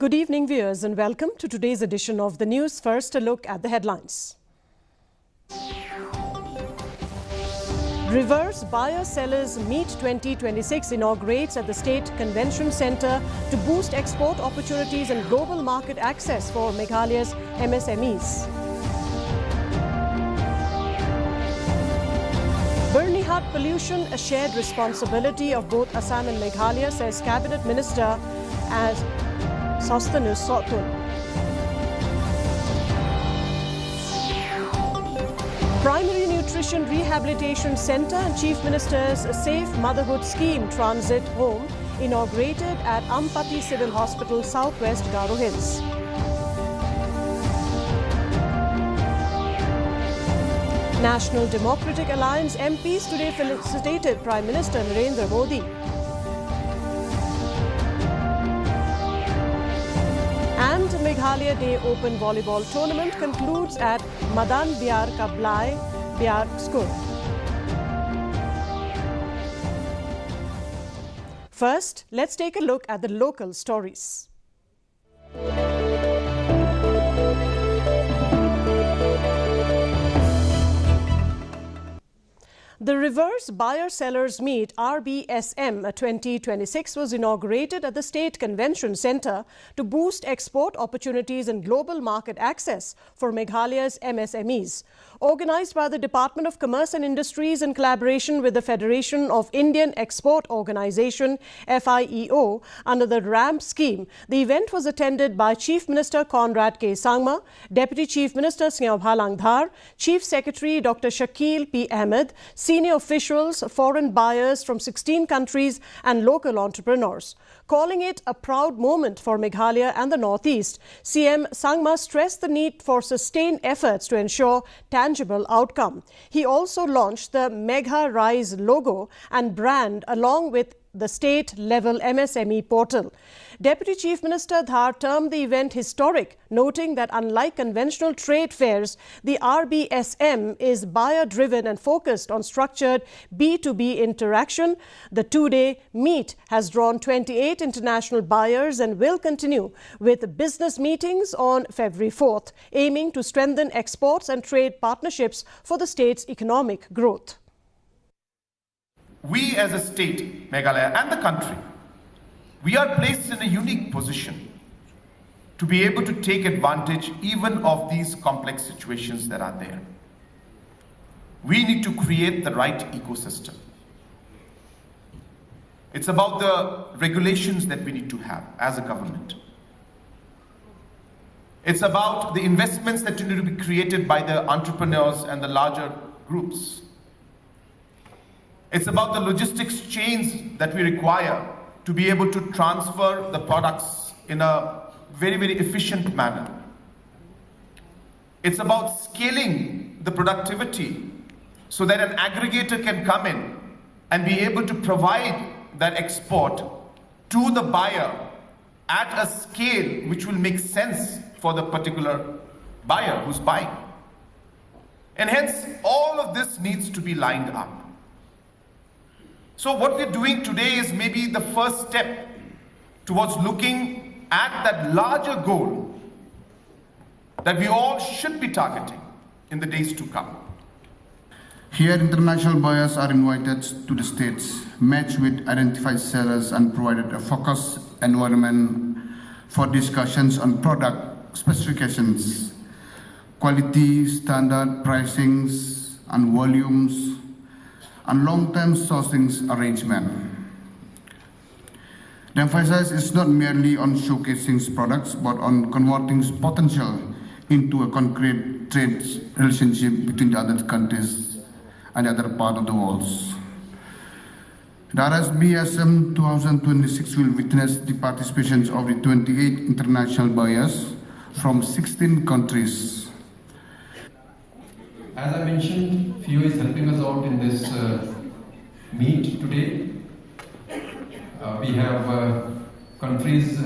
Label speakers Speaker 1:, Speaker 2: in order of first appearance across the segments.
Speaker 1: Good evening, viewers, and welcome to today's edition of the news. First, a look at the headlines. Reverse Buyer-Sellers Meet 2026 inaugurates at the State Convention Centre to boost export opportunities and global market access for Meghalaya's MSMEs. Burnihut pollution, a shared responsibility of both Assam and Meghalaya, says Cabinet Minister as Sostanu Sotul. Primary Nutrition Rehabilitation Centre and Chief Minister's Safe Motherhood Scheme Transit Home inaugurated at Ampati Civil Hospital, Southwest Garo Hills. National Democratic Alliance MPs today felicitated Prime Minister Narendra Modi. And Meghalaya Day Open Volleyball Tournament concludes at Madan Biar Kablai Biar School. First, let's take a look at the local stories. The Reverse Buyer-Sellers Meet RBSM 2026 was inaugurated at the State Convention Centre to boost export opportunities and global market access for Meghalaya's MSMEs. Organised by the Department of Commerce and Industries in collaboration with the Federation of Indian Export Organisation FIEO under the RAMP scheme, the event was attended by Chief Minister Conrad K. Sangma, Deputy Chief Minister Sneobha Langdhar, Chief Secretary Dr. Shakil P. Ahmed, senior officials, foreign buyers from 16 countries and local entrepreneurs. Calling it a proud moment for Meghalaya and the Northeast, CM Sangma stressed the need for sustained efforts to ensure tangible outcome. He also launched the Megha Rise logo and brand along with the state-level MSME portal. Deputy Chief Minister Dhar termed the event historic, noting that unlike conventional trade fairs, the RBSM is buyer-driven and focused on structured B2B interaction. The two-day meet has drawn 28 international buyers and will continue with business meetings on February 4th, aiming to strengthen exports and trade partnerships for the state's economic growth.
Speaker 2: We as a state, Meghalaya, and the country, we are placed in a unique position to be able to take advantage even of these complex situations that are there. We need to create the right ecosystem. It's about the regulations that we need to have as a government. It's about the investments that need to be created by the entrepreneurs and the larger groups. It's about the logistics chains that we require to be able to transfer the products in a very, very efficient manner. It's about scaling the productivity so that an aggregator can come in and be able to provide that export to the buyer at a scale which will make sense for the particular buyer who's buying. And hence, all of this needs to be lined up. So what we're doing today is maybe the first step towards looking at that larger goal that we all should be targeting in the days to come.
Speaker 3: Here, international buyers are invited to the states, matched with identified sellers and provided a focused environment for discussions on product specifications, quality, standard pricings and volumes, and long-term sourcing arrangement. The emphasis is not merely on showcasing products, but on converting potential into a concrete trade relationship between the other countries and the other part of the world. The RBSM 2026 will witness the participation of the 28 international buyers from 16 countries.
Speaker 4: As I mentioned, FIEO is helping us out in this meet today. We have countries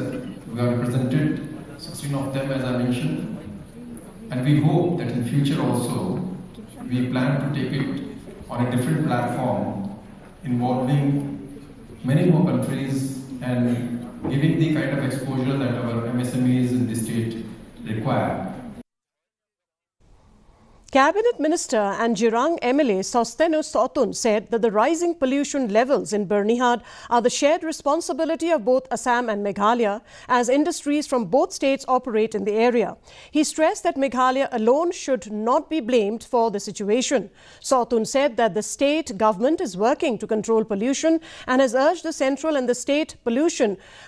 Speaker 4: we are represented, 16 of them as I mentioned, and we hope that in future also we plan to take it on a different platform involving many more countries and giving the kind of exposure that our MSMEs in the state require.
Speaker 1: Cabinet Minister and Jirang MLA Sosteno Sotun said that the rising pollution levels in Bernihad are the shared responsibility of both Assam and Meghalaya, as industries from both states operate in the area. He stressed that Meghalaya alone should not be blamed for the situation. Sotun said that the state government is working to control pollution and has urged the central and the state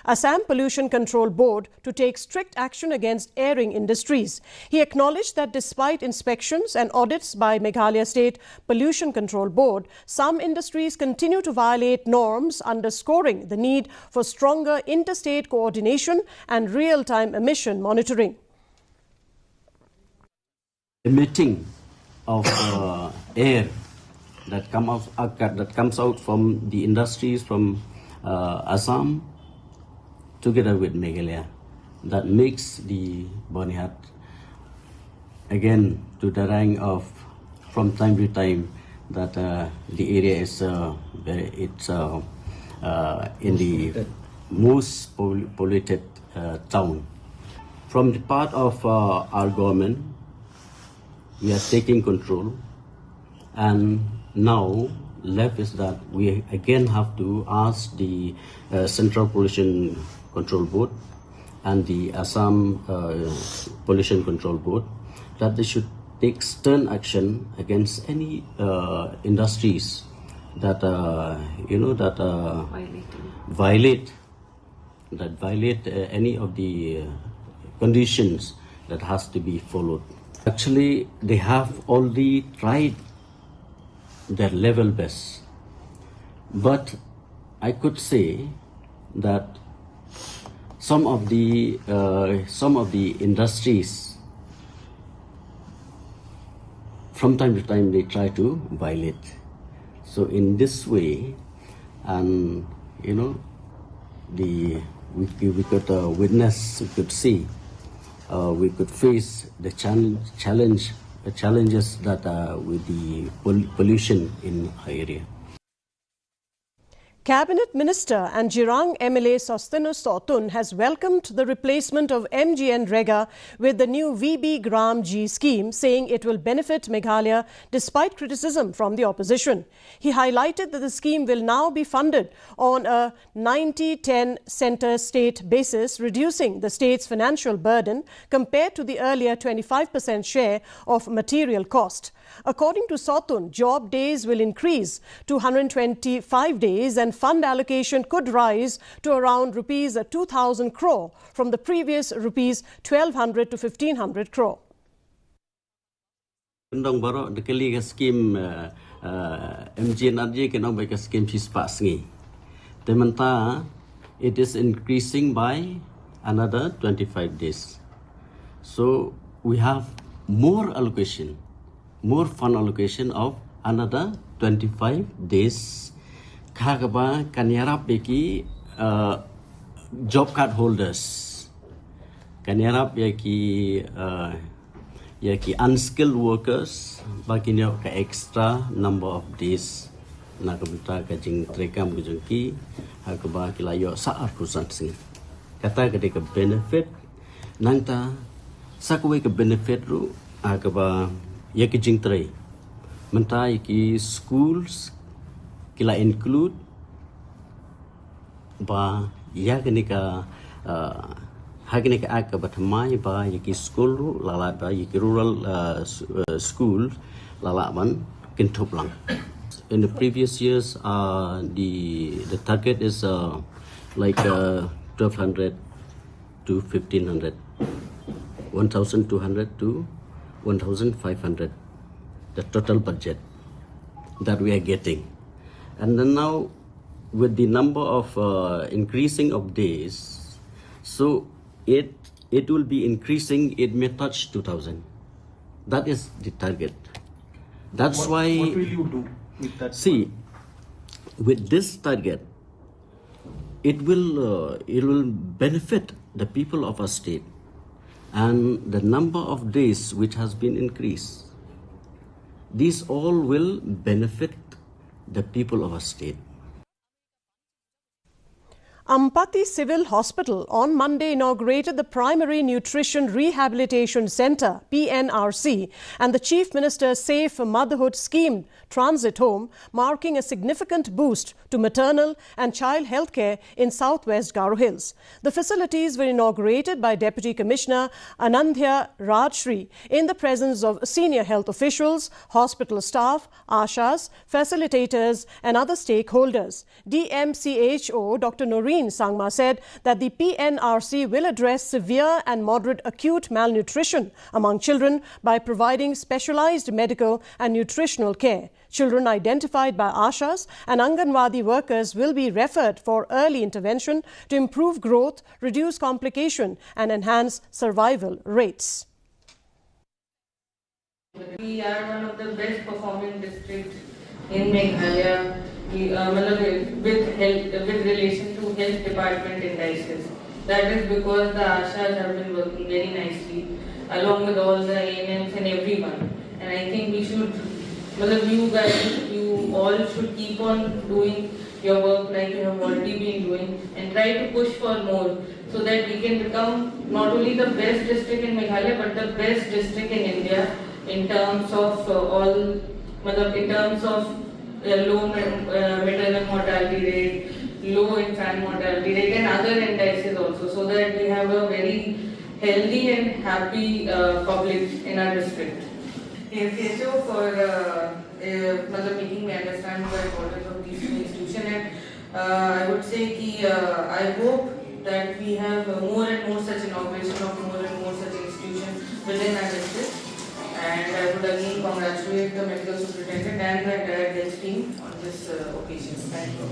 Speaker 1: Assam Pollution Control Board to take strict action against airing industries. He acknowledged that despite inspections and audits by Meghalaya State Pollution Control Board, some industries continue to violate norms, underscoring the need for stronger interstate coordination and real-time emission monitoring.
Speaker 5: Emitting of air that comes out from the industries from Assam together with Meghalaya, that makes the Bernihad again to the rank of, from time to time, that the area is in the most polluted town. From the part of our government, we are taking control, and now left is that we again have to ask the Central Pollution Control Board and the Assam Pollution Control Board that they should take stern action against any industries that violate any of the conditions that has to be followed. Actually, they have already tried their level best, but I could say that some of the industries, from time to time, they try to violate. So in this way, and we could witness, we could see, we could face the challenges that with the pollution in our area.
Speaker 1: Cabinet Minister and Jirang MLA Sosteno Sotun has welcomed the replacement of MGN Rega with the new VB Gram G scheme, saying it will benefit Meghalaya despite criticism from the opposition. He highlighted that the scheme will now be funded on a 90-10 centre-state basis, reducing the state's financial burden compared to the earlier 25% share of material cost. According to Sotun, job days will increase to 125 days and fund allocation could rise to around rupees 2,000 crore from the previous rupees 1,200 to 1,500 crore.
Speaker 5: Undang baru dekali ke skim MGNRJ kena baik ke skim sispas ni. Temanta it is increasing by another 25 days. So we have more allocation, more fund allocation of another 25 days. Kagaba kanyarap beki job card holders. Kanyarap yaki unskilled workers bagi niyo ka extra number of days na kabita kajing trekam kujungki hakaba kilayo sa perusahaan sini. Kata ketika benefit nangta sakwe ke benefit ru hakaba yaki jing tre. Menta yaki schools kila include ba yakanika hagnik ak batmai ba yaki school lala ba yaki rural school lala ban kintup lang. In the previous years, the target is like 1,200 to 1,500, 1,200 to 1,500, the total budget that we are getting. And then now, with the number of increasing of days, so it will be increasing. It may touch 2,000. That is the target. That's why.
Speaker 6: What will you do with that?
Speaker 5: See, with this target, it will benefit the people of our state, and the number of days which has been increased. These all will benefit the people of our state.
Speaker 1: Ampati Civil Hospital on Monday inaugurated the Primary Nutrition Rehabilitation Centre (PNRC) and the Chief Minister's Safe Motherhood Scheme Transit Home, marking a significant boost to maternal and child healthcare in southwest Garo Hills. The facilities were inaugurated by Deputy Commissioner Anandhya Rajshri in the presence of senior health officials, hospital staff, ASHAs, facilitators and other stakeholders. DMCHO Dr. Noreen Sangma said that the PNRC will address severe and moderate acute malnutrition among children by providing specialized medical and nutritional care. Children identified by ASHAs and Anganwadi workers will be referred for early intervention to improve growth, reduce complication and enhance survival rates.
Speaker 6: We are one of the best performing districts in Meghalaya with relation to health department indices. That is because the ASHAs have been working very nicely along with all the ANMs and everyone. And I think we should, you guys, you all should keep on doing your work like you have already been doing and try to push for more so that we can become not only the best district in Meghalaya but the best district in India in terms of low maternal mortality rate, low infant mortality rate and other indices also, so that we have a very healthy and happy public in our district. Thank you for making me understand the importance of these two institutions, and I would say that I hope that we have more and more such inauguration of more and more such institutions within our district. And I would again congratulate the medical superintendent and the entire health team on this occasion. Thank you.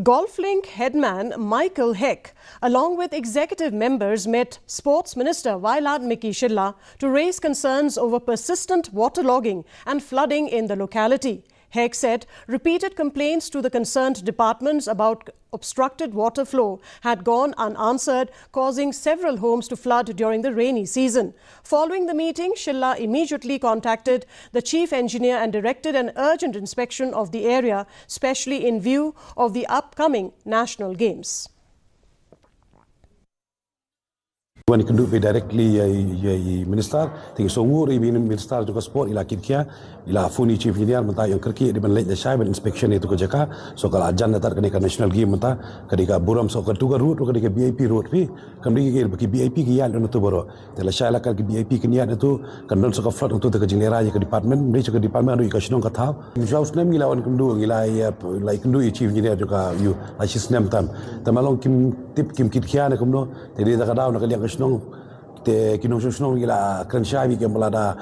Speaker 1: Golf-Link headman Michael Heck, along with executive members, met Sports Minister Vailat Miki Shilla to raise concerns over persistent waterlogging and flooding in the locality. Heck said repeated complaints to the concerned departments about obstructed water flow had gone unanswered, causing several homes to flood during the rainy season. Following the meeting, Shilla immediately contacted the chief engineer and directed an urgent inspection of the area, especially in view of the upcoming national games.
Speaker 7: When you do directly minister, think so more minister juga sport ila kitkia ila funi chief engineer mata yang kerki di benlek the inspection itu kejaka so kalau ajan datar kenika national game mata kenika buram so ketuga route kenika BIP route pi kami bagi BIP kian itu baru tela saya lakukan ke BIP kian itu kandon so flood untuk ke jilera ke department mereka ke department adu ikasnong katau jauh nem gila on kendu gila kendu chief engineer juga you like nem tam tamalong kim tip kim kitkia ne kumno jadi tak ada nak lihat nong te kinong nong gila kerja bi ke lada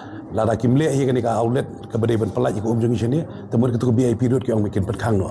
Speaker 7: kimle hi ke outlet ke bade ban pelaj ke umjung sini temur ke BIP road ke yang bikin petkang no.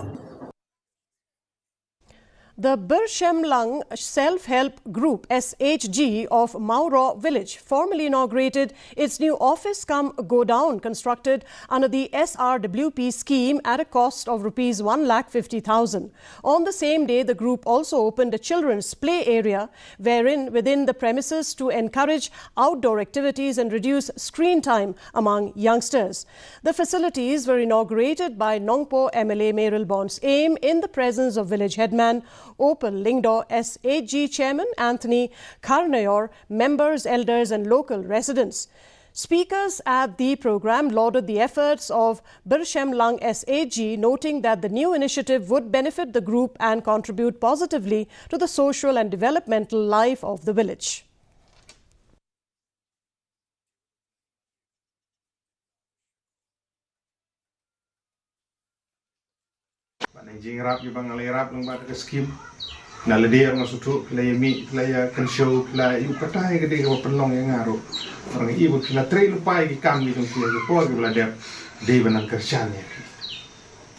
Speaker 1: The Birshemlang Self-Help Group SHG of Mauro Village formally inaugurated its new office-cum-go-down constructed under the SRWP scheme at a cost of Rs 1,50,000. On the same day, the group also opened a children's play area within the premises to encourage outdoor activities and reduce screen time among youngsters. The facilities were inaugurated by Nongpo MLA Meral Bond's aim in the presence of village headman Opal Lingdo, SHG Chairman Anthony Karnayor, members, elders and local residents. Speakers at the program lauded the efforts of Birshemlang SHG, noting that the new initiative would benefit the group and contribute positively to the social and developmental life of the village.
Speaker 8: Jing rap yung bang alirap ng mga skim naladia ng sutu play mi play kan show play yung patay gede ko penlong yang ngaro orang ibu kila trail pai ki kami tong sia ko por ko ladep de banang kerjaan ya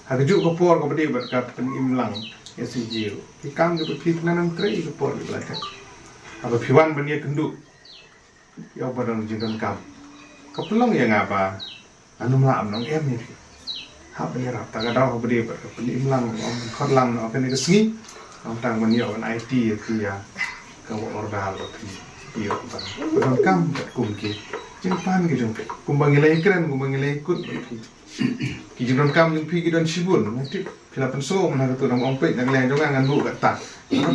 Speaker 8: ha ju ko por ko bede bat ka pen imlang SG ki kam ko pit nanang trail ko por ko ladep aba piwan ban ye kendu ya barang jingan kam ko penlong yang apa anu mlam nong em ni hab ni rap ta ga daw bede bat ko imlang khot lang no pen ke sngi ang tang man yo an IT ki ya ka ordal ko ti yo ta ko kam kum ki jing pan ki jung kumbang ilay kren kumbang ilay kut Kijun kam yung pi kidon shibun nanti pila penso mana tu nam ompek nang leng dong ngan bu kat tak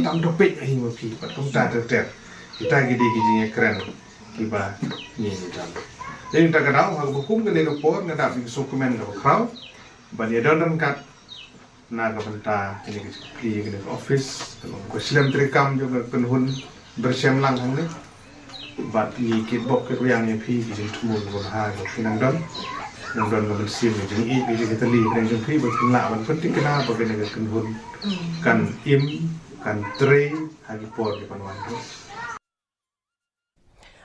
Speaker 8: tam dopek ai mo pi pat kum ta ter kita gidi gijinya keren kiba ni jam jadi tak kenal hal hukum ke lekor ngadap dokumen ke krau ban ya don kat na ka benta ini ke office ko slam trikam juga penhun bersem lang hang ni bat ni kit bok ke yang ni pi gijin tumun bon ha ko pinang don nang don ko sim ni jadi i kita li nang jong pi bat la ban penting kenapa ke negara penhun kan kan tre hagi por ke panwan.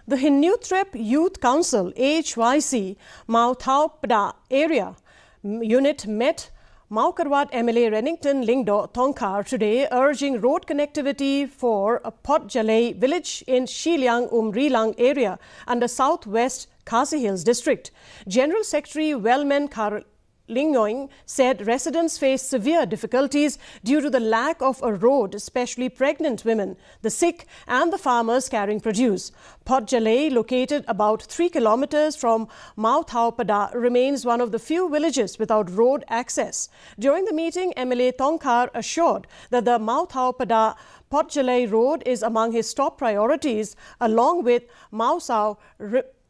Speaker 1: The Hinnutrep Youth Council HYC Mau Thau Pada area unit met Mau Karwat MLA Rennington Lingdo Tongkar today, urging road connectivity for Pot Jalai village in Shiliang Umrilang area under southwest Khasi Hills district. General Secretary Wellman Lingnoing said residents face severe difficulties due to the lack of a road, especially pregnant women, the sick and the farmers carrying produce. Pot Jalai, located about 3 kilometers from Mau Thau Pada, remains one of the few villages without road access. During the meeting, MLA Tongkar assured that the Mau Thau Pada Pot Jalai road is among his top priorities, along with Mau Sao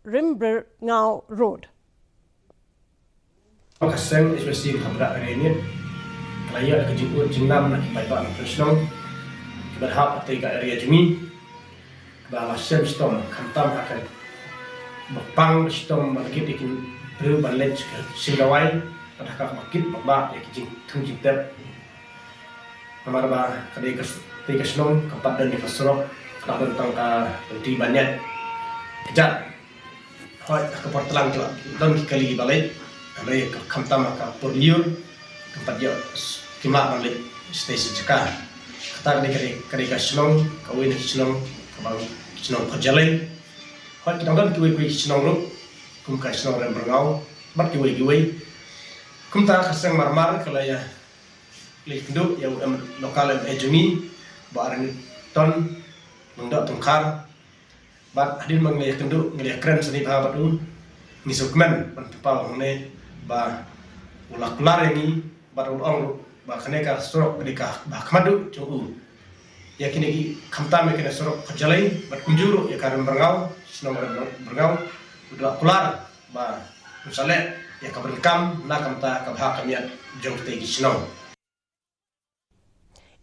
Speaker 1: Rimbrngau road.
Speaker 9: Kasem especially khabra arenya kalaya ke jingnam nak baiba nak presnong berhak atai ka area jumi ba lasem stom khantam akan bapang stom market ikin priu balej ke singawai pada ka market ba ya kijing thung jingter amar ba kadai ka tai ka snom kapat dan difasro ka bentang ka di banyak kejat hoi ka portlang tu dan kali balai Alay kamtama ka porliur tempat dia kimak balik stasi cekar kata kali ka senong kawin senong kabang senong kajalai hot kita kan kiwi senong lu kum ka senong rem berngau bat kiwi kum ta kasang marmar kala ya lindo yang lokal ejumi baran ton mendak tungkar bat adin menglay kendu ngelih keren seni ba batu misukmen pantapal ne ba ulak kular ini baru orang ba kaneka sorok mereka ba kamadu cu ya kini kamtam kena sorok kajalai bat kunjuru ya karam berngau senong berngau ulak kular ba usale ya kaberkam na kamta kabha kamiat jong tegi senong.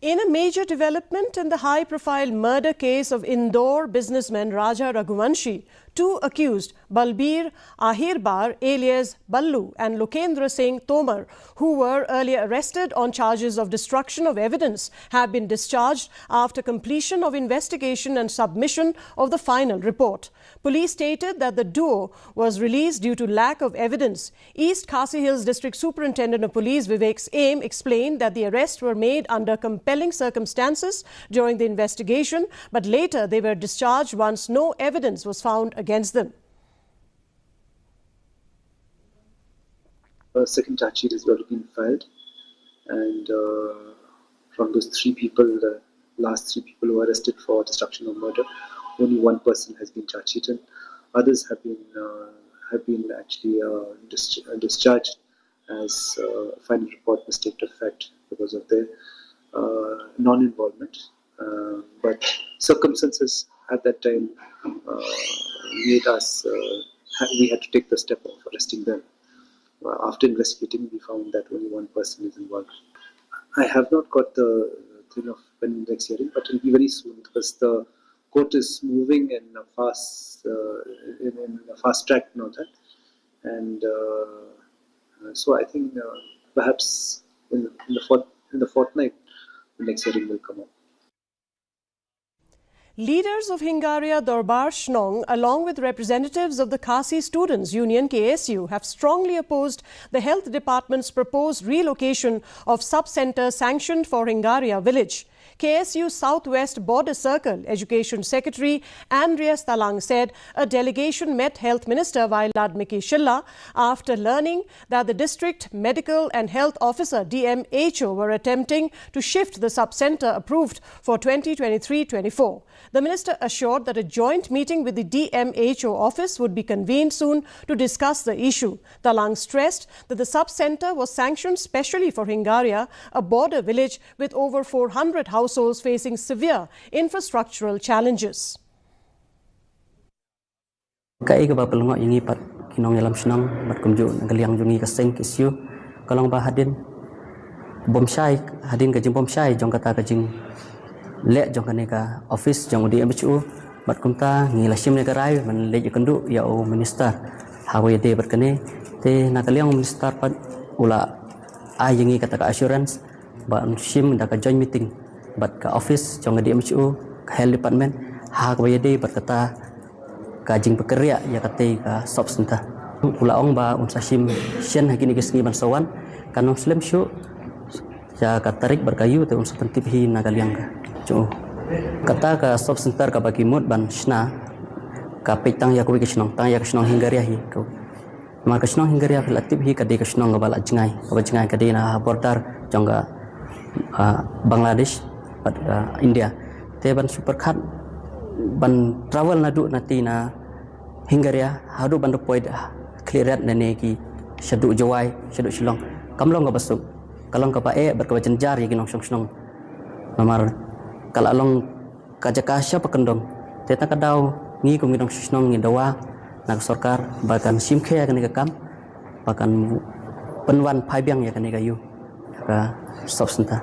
Speaker 1: In a major development in the high-profile murder case of Indore businessman Raja Raghuvanshi, 2 accused, Balbir Ahirbar alias Ballu and Lokendra Singh Tomar, who were earlier arrested on charges of destruction of evidence, have been discharged after completion of investigation and submission of the final report. Police stated that the duo was released due to lack of evidence. East Khasi Hills District Superintendent of Police Vivek Aim explained that the arrests were made under compelling circumstances during the investigation, but later they were discharged once no evidence was found against them.
Speaker 10: A second charge sheet has already been filed, and from those 3 people, the last 3 people who were arrested for destruction or murder, only 1 person has been charge sheeted. Others have been actually discharged as final report mistake of fact because of their non-involvement. But circumstances at that time made us, we had to take the step of arresting them. After investigating, we found that only 1 person is involved. I have not got the thing of when next hearing, but it will be very soon because the court is moving in a fast track now that, and so I think perhaps in the fortnight the next hearing will come up.
Speaker 1: Leaders of Hingaria Darbar Shnong, along with representatives of the Khasi Students Union KSU, have strongly opposed the Health Department's proposed relocation of sub-centre sanctioned for Hingaria village. KSU Southwest Border Circle Education Secretary Andreas Talang said a delegation met Health Minister Vailad Miki Shilla after learning that the District Medical and Health Officer DMHO were attempting to shift the sub-centre approved for 2023-24. The minister assured that a joint meeting with the DMHO office would be convened soon to discuss the issue. Talang stressed that the sub-centre was sanctioned specially for Hingaria, a border village with over 400 households facing severe infrastructural challenges.
Speaker 11: Kai ka ba pelongok yang ipat kinong dalam senang bat kumju ngaliang jungi kaseng kisyu kalong ba hadin bomsyai hadin ka jing bomsyai jong kata ka jing le jong kaneka office jong di MHU bat kumta ngilasim ne karai man le kendu ya o minister hawe de bat kane te nakaliang minister pat ula ayengi kata ka assurance ba sim da ka joint meeting bat ka office jong di MHU health department hawe de bat kata kajing pekerja ya kate ka substanta ula ong ba unsa sim sien hakini gesni bansawan kanong slim show ya katarik berkayu te unsa tentip hi nakaliang ka jo kata ka substanta ka bagi mud ban sna ka petang ya ko kisnong tang ya kisnong hingaria hi ko ma kisnong hingaria relatif hi kade kisnong bala jingai kade na border jongga Bangladesh pat India te ban super khat ban travel na du nanti na Hingaria hadu bandu poid clearat nane ki syadu jawai syadu shilong kamlong ka basuk kalong ka pae berkawajan jar ya ginong song namar kalalong kajakasya pakendong teta kadau ngi ko ginong song ngi dawa nak sarkar bahkan simkhe ya kani kam bahkan penwan phaibyang ya kani kayu ka substanta.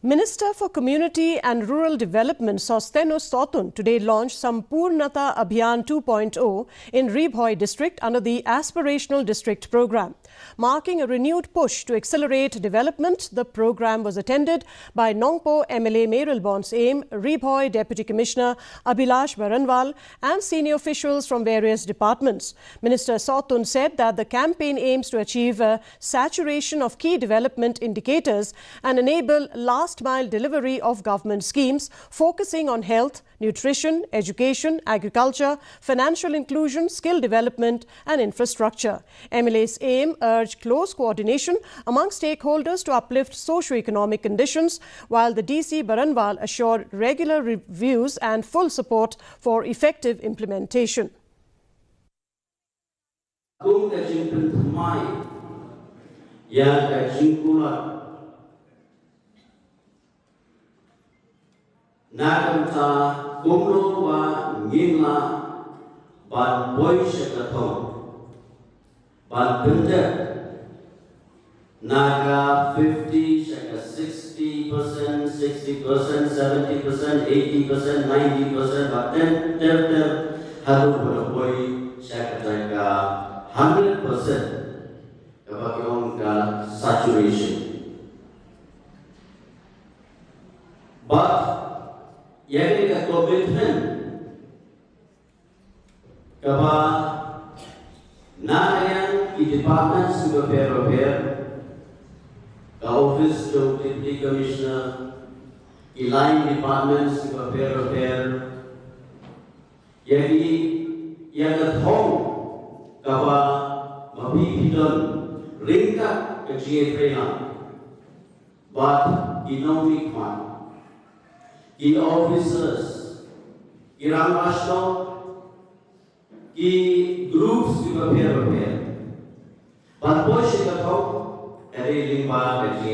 Speaker 1: Minister for Community and Rural Development Sosteno Sotun today launched Sampurnata Abhiyan 2.0 in Ribhoi district under the Aspirational District Program. Marking a renewed push to accelerate development, the program was attended by Nongpo MLA Merilbon's AIM, Ribhoi Deputy Commissioner Abhilash Baranwal and senior officials from various departments. Minister Sotun said that the campaign aims to achieve a saturation of key development indicators and enable last-mile delivery of government schemes focusing on health, nutrition, education, agriculture, financial inclusion, skill development and infrastructure. MLA's AIM urged close coordination among stakeholders to uplift socio-economic conditions, while the DC Baranwal assured regular reviews and full support for effective implementation.
Speaker 5: Nakamta kumlo wa ngimla ban boy shekathong ban pinter naga 50 sheka 60%, 70%, 80%, 90%, but then haru boy sheka 100% kabagong ka saturation. But yang ini komitmen kepada narayan di department sebagai ke office of deputy commissioner, di line department sebagai yang kethong kepada mabibidon ringkat kejian but economic one. Ki officers, ki Ramashno, ki groups ki prepare. But push the top, every limba that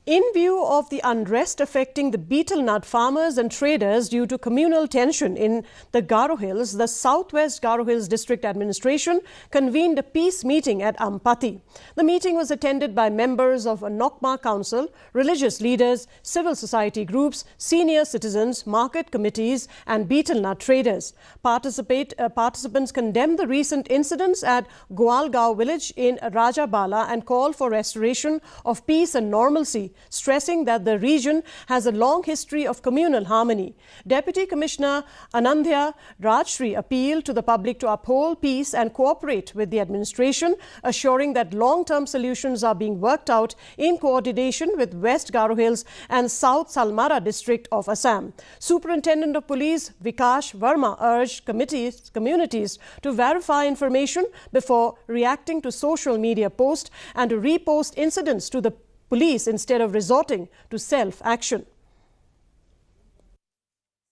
Speaker 1: In view of the unrest affecting the betel nut farmers and traders due to communal tension in the Garo Hills, the Southwest Garo Hills District Administration convened a peace meeting at Ampati. The meeting was attended by members of a Nokma Council, religious leaders, civil society groups, senior citizens, market committees and betel nut traders. Participants condemned the recent incidents at Goalgaon village in Rajabala and called for restoration of peace and normalcy stressing that the region has a long history of communal harmony. Deputy Commissioner Anandhya Rajshri appealed to the public to uphold peace and cooperate with the administration, assuring that long-term solutions are being worked out in coordination with West Garo Hills and South Salmara district of Assam. Superintendent of Police Vikash Verma urged communities to verify information before reacting to social media posts and to repost incidents to the police instead of resorting to self-action.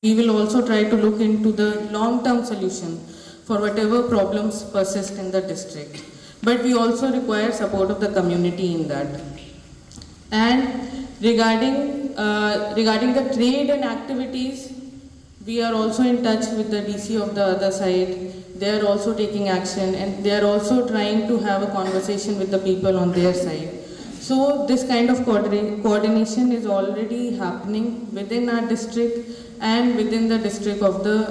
Speaker 6: We will also try to look into the long-term solution for whatever problems persist in the district. But we also require support of the community in that. And regarding the trade and activities, we are also in touch with the DC of the other side. They are also taking action and they are also trying to have a conversation with the people on their side. So this kind of coordination is already happening within our district and within the district of the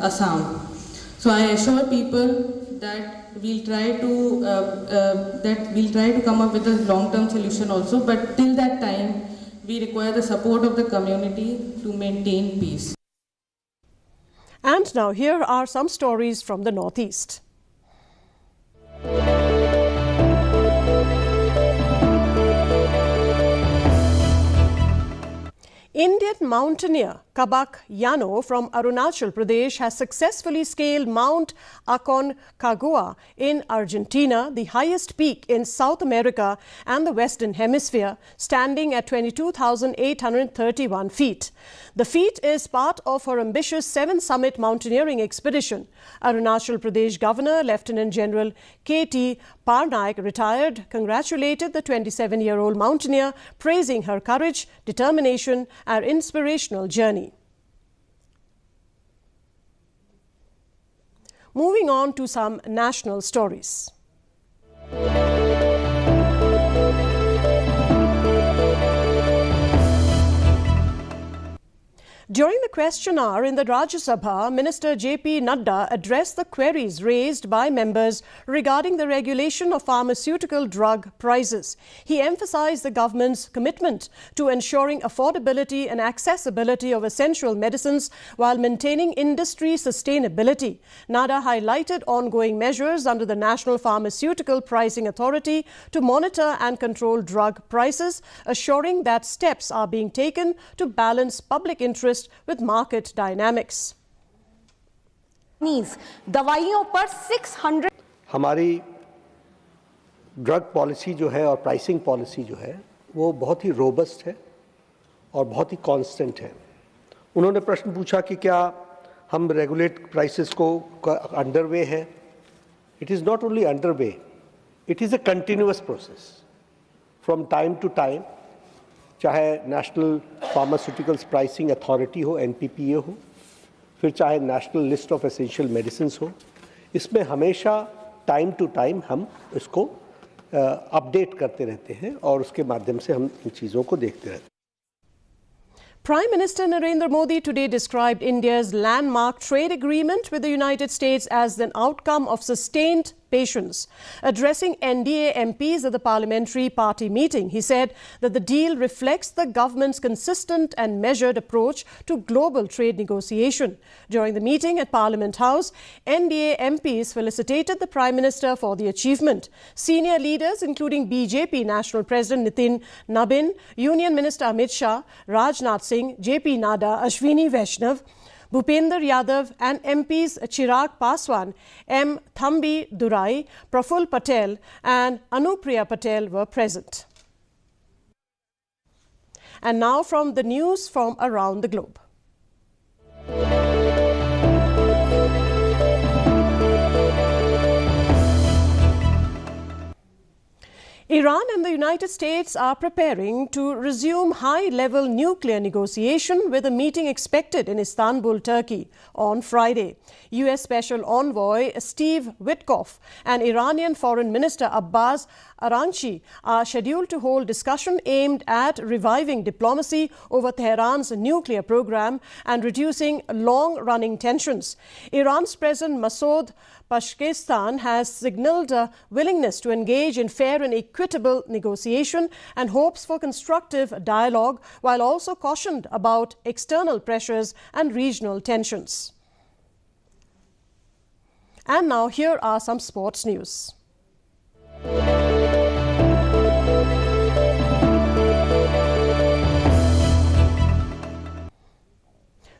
Speaker 6: Assam. So I assure people that we'll try to come up with a long-term solution also, but till that time we require the support of the community to maintain peace.
Speaker 1: And now here are some stories from the Northeast. Indian mountaineer Kabak Yano from Arunachal Pradesh has successfully scaled Mount Aconcagua in Argentina, the highest peak in South America and the Western Hemisphere, standing at 22,831 feet. The feat is part of her ambitious 7-summit mountaineering expedition. Arunachal Pradesh Governor Lieutenant General K.T. Parnaik, retired, congratulated the 27-year-old mountaineer, praising her courage, determination and inspirational journey. Moving on to some national stories. During the question hour in the Rajya Sabha, Minister J.P. Nadda addressed the queries raised by members regarding the regulation of pharmaceutical drug prices. He emphasized the government's commitment to ensuring affordability and accessibility of essential medicines while maintaining industry sustainability. Nadda highlighted ongoing measures under the National Pharmaceutical Pricing Authority to monitor and control drug prices, assuring that steps are being taken to balance public interest with market dynamics.
Speaker 12: दवाइयों पर 600
Speaker 13: हमारी drug policy जो है और pricing policy जो है वो बहुत ही रोबस्ट है और बहुत ही कांस्टेंट है। उन्होंने प्रश्न पूछा कि क्या हम रेगुलेट प्राइसेस को अंडरवे है। It is not only underway, it is a continuous process from time to time, चाहे नेशनल फार्मास्यूटिकल्स प्राइसिंग अथॉरिटी हो, NPPA हो, फिर चाहे national list of essential medicines हो, इसमें हमेशा टाइम टू टाइम हम इसको अपडेट करते रहते हैं और उसके माध्यम से हम इन चीज़ों को देखते रहते हैं।
Speaker 1: Prime Minister Narendra Modi today described India's landmark trade agreement with the United States as an outcome of sustained patience. Addressing NDA MPs at the parliamentary party meeting, he said that the deal reflects the government's consistent and measured approach to global trade negotiation. During the meeting at Parliament House, NDA MPs felicitated the Prime Minister for the achievement. Senior leaders including BJP National President Nitin Nabin, Union Minister Amit Shah, Rajnath Singh, JP Nadda, Ashwini Vaishnav, Bhupender Yadav and MPs Chirag Paswan, M. Thambi Durai, Praful Patel and Anupriya Patel were present. And now from the news from around the globe. Iran and the United States are preparing to resume high-level nuclear negotiation with a meeting expected in Istanbul, Turkey on Friday. U.S. Special Envoy Steve Witkoff and Iranian Foreign Minister Abbas Araghchi are scheduled to hold discussion aimed at reviving diplomacy over Tehran's nuclear program and reducing long-running tensions. Iran's President Masoud Pakistan has signalled a willingness to engage in fair and equitable negotiation and hopes for constructive dialogue, while also cautioned about external pressures and regional tensions. And now here are some sports news.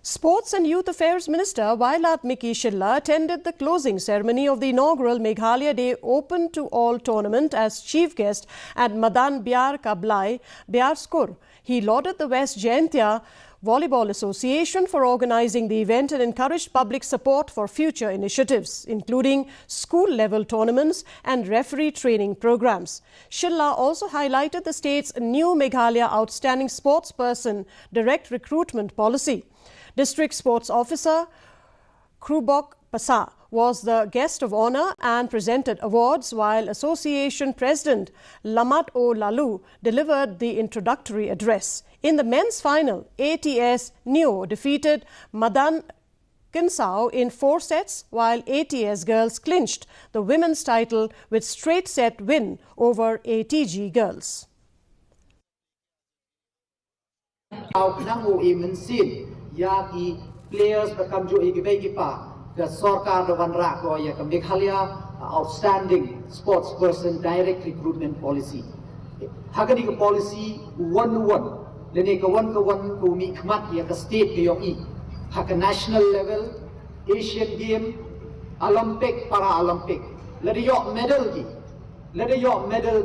Speaker 1: Sports and Youth Affairs Minister Vailat Miki Shilla attended the closing ceremony of the inaugural Meghalaya Day Open to All tournament as chief guest at Madan Biar Kablai, Biarskur. He lauded the West Jaintia Volleyball Association for organising the event and encouraged public support for future initiatives, including school-level tournaments and referee training programs. Shilla also highlighted the state's new Meghalaya Outstanding Sportsperson Direct Recruitment Policy. District Sports Officer Krubok Pasa was the guest of honour and presented awards, while Association President Lamat O Lalu delivered the introductory address. In the men's final, ATS Neo defeated Madan Kinsao in 4 sets, while ATS girls clinched the women's title with straight set win over ATG girls.
Speaker 14: Yaki players become jo igipa the Sarkar Ravanra ko ya Meghalaya Outstanding Sportsperson Direct Recruitment Policy. Hagani ka policy 1-1 lene ka 1 ko mi khmat ya ka state ko yoki haka national level Asian Game Olympic Paralympic lade yo medal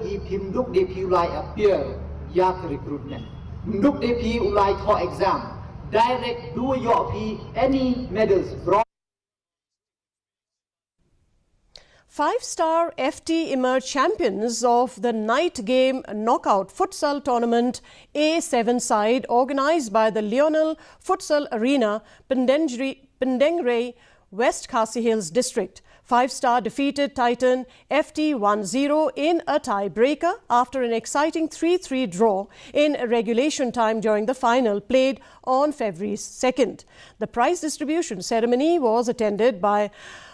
Speaker 14: gi phimduk de phi ulai appear yak recruitment nduk de phi ulai tho exam direct do your any medals brought.
Speaker 1: 5-star FT emerged champions of the night game knockout futsal tournament A7 side organised by the Lionel Futsal Arena, Pendengray, West Khasi Hills district. 5-star defeated Titan FT 1-0 in a tie-breaker after an exciting 3-3 draw in regulation time during the final played on February 2nd. The prize distribution ceremony was attended by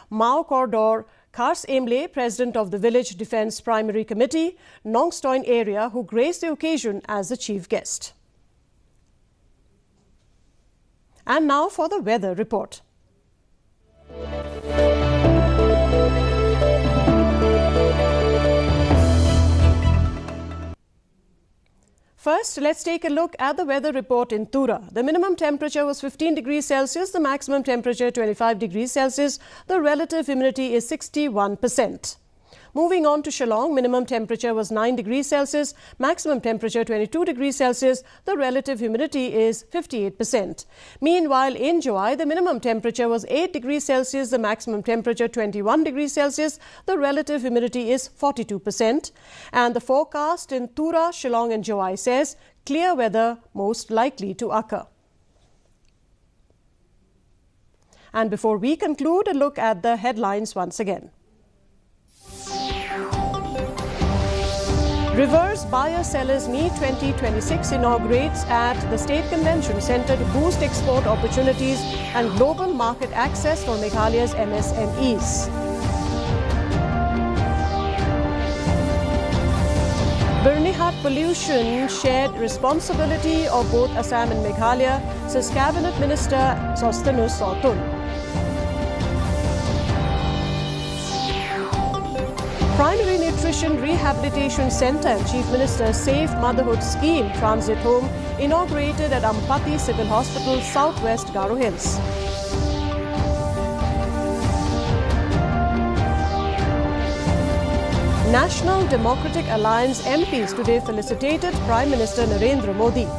Speaker 1: Mao Cordor Kars Emle, President of the Village Defence Primary Committee, Nongstoin area, who graced the occasion as the chief guest. And now for the weather report. First, let's take a look at the weather report in Tura. The minimum temperature was 15 degrees Celsius, the maximum temperature 25 degrees Celsius. The relative humidity is 61%. Moving on to Shillong, minimum temperature was 9 degrees Celsius, maximum temperature 22 degrees Celsius. The relative humidity is 58%. Meanwhile, in Jowai, the minimum temperature was 8 degrees Celsius, the maximum temperature 21 degrees Celsius. The relative humidity is 42%. And the forecast in Tura, Shillong and Jowai says clear weather most likely to occur. And before we conclude, a look at the headlines once again. Reverse Buyer-Sellers Meet 2026 inaugurates at the State Convention Centre to boost export opportunities and global market access for Meghalaya's MSMEs. Birnihat pollution shared responsibility of both Assam and Meghalaya, says Cabinet Minister Sosthenes Sotun. Primary Nutrition Rehabilitation Centre and Chief Minister's Safe Motherhood Scheme Transit Home inaugurated at Ampati Civil Hospital, Southwest Garo Hills. National Democratic Alliance MPs today felicitated Prime Minister Narendra Modi.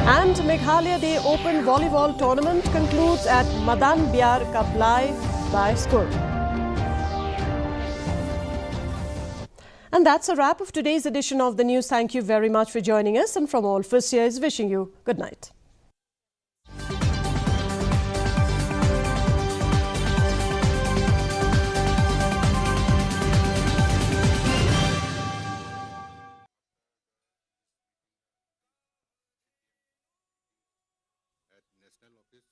Speaker 1: And Meghalaya Day Open Volleyball Tournament concludes at Madan Biar Kablai by Skur. And that's a wrap of today's edition of the news. Thank you very much for joining us, and from all of us here is wishing you good night.
Speaker 15: national office